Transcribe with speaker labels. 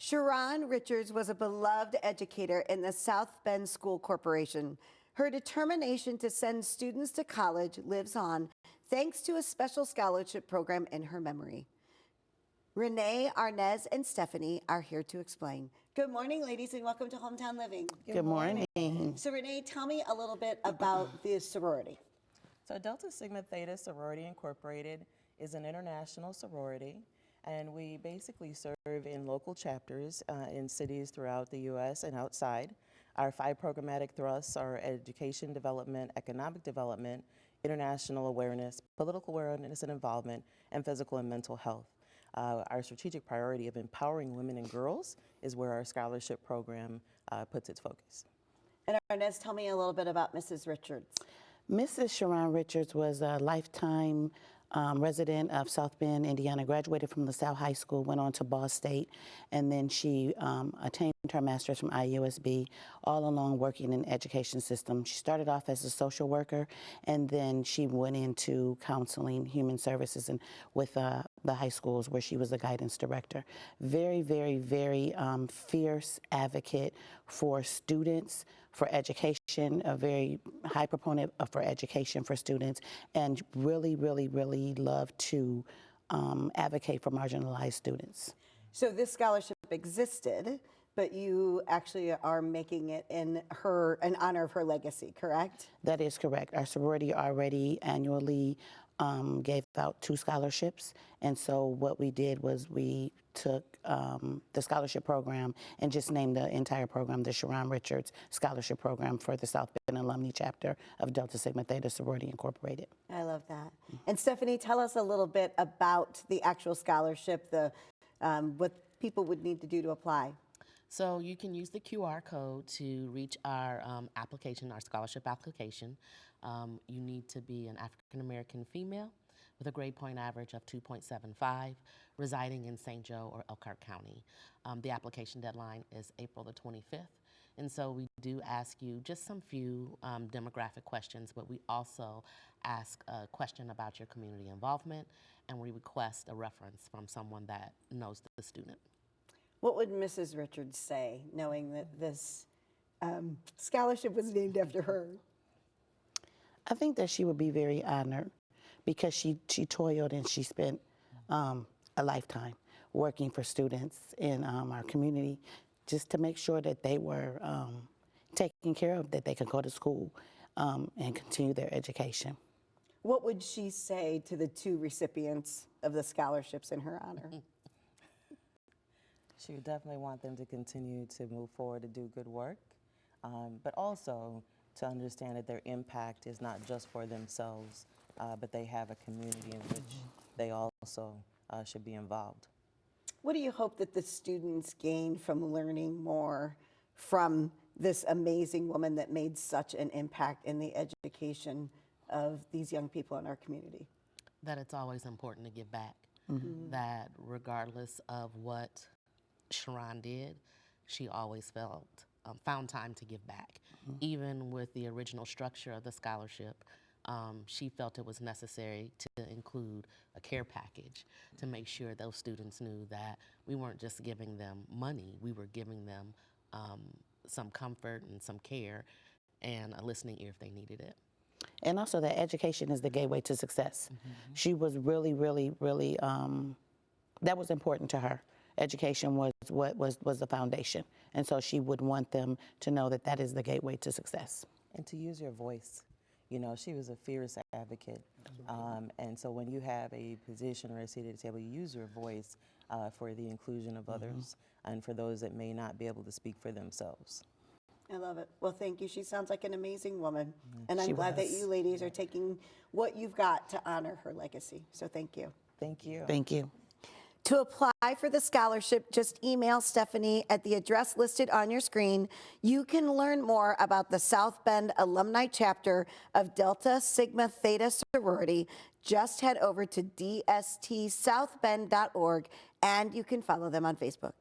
Speaker 1: Charan Richards was a beloved educator in the South Bend School Corporation. Her determination to send students to college lives on thanks to a special scholarship program in her memory. Renee, Arnez, and Stephanie are here to explain. Good morning, ladies, and welcome to Hometown Living.
Speaker 2: Good morning.
Speaker 1: So Renee, tell me a little bit about the sorority.
Speaker 2: So Delta Sigma Theta Sorority Incorporated is an international sorority, and we basically serve in local chapters in cities throughout the U.S. and outside. Our 5 programmatic thrusts are education development, economic development, international awareness, political awareness and involvement, and physical and mental health. Our strategic priority of empowering women and girls is where our scholarship program puts its focus.
Speaker 1: And Arnez, tell me a little bit about Mrs. Richards.
Speaker 3: Mrs. Charan Richards was a lifetime resident of South Bend, Indiana, graduated from LaSalle High School, went on to Ball State, and then she attained her master's from IUSB, all along working in the education system. She started off as a social worker, and then she went into counseling, human services, and with the high schools where she was a guidance director. Very, very, very fierce advocate for students, for education, a very high proponent for education for students, and really, really, really love to advocate for marginalized students.
Speaker 1: So this scholarship existed, but you actually are making it in honor of her legacy, correct?
Speaker 3: That is correct. Our sorority already annually gave out 2 scholarships, and so what we did was we took the scholarship program and just named the entire program the Charan Richards Scholarship Program for the South Bend Alumni Chapter of Delta Sigma Theta Sorority Incorporated.
Speaker 1: I love that. And Stephanie, tell us a little bit about the actual scholarship, what people would need to do to apply.
Speaker 4: So you can use the QR code to reach our application, our scholarship application. You need to be an African-American female with a grade point average of 2.75, residing in St. Joe or Elkhart County. The application deadline is April the 25th. And so we do ask you just some few demographic questions, but we also ask a question about your community involvement, and we request a reference from someone that knows the student.
Speaker 1: What would Mrs. Richards say, knowing that this scholarship was named after her?
Speaker 3: I think that she would be very honored because she toiled and she spent a lifetime working for students in our community just to make sure that they were taken care of, that they could go to school and continue their education.
Speaker 1: What would she say to the 2 recipients of the scholarships in her honor?
Speaker 2: She would definitely want them to continue to move forward to do good work, but also to understand that their impact is not just for themselves, but they have a community in which they also should be involved.
Speaker 1: What do you hope that the students gain from learning more from this amazing woman that made such an impact in the education of these young people in our community?
Speaker 4: That it's always important to give back, that regardless of what Charan did, she always found time to give back. Even with the original structure of the scholarship, she felt it was necessary to include a care package to make sure those students knew that we weren't just giving them money, we were giving them some comfort and some care and a listening ear if they needed it.
Speaker 3: And also that education is the gateway to success. She was really, really, really, that was important to her. Education was what was the foundation. And so she would want them to know that that is the gateway to success.
Speaker 2: And to use your voice. You know, she was a fierce advocate. And so when you have a position or a seat at the table, you use your voice for the inclusion of others and for those that may not be able to speak for themselves.
Speaker 1: I love it. Well, thank you. She sounds like an amazing woman. And I'm glad that you ladies are taking what you've got to honor her legacy. So thank you.
Speaker 2: Thank you.
Speaker 3: Thank you.
Speaker 1: To apply for the scholarship, just email Stephanie at the address listed on your screen. You can learn more about the South Bend Alumni Chapter of Delta Sigma Theta Sorority. Just head over to dstsouthbend.org, and you can follow them on Facebook.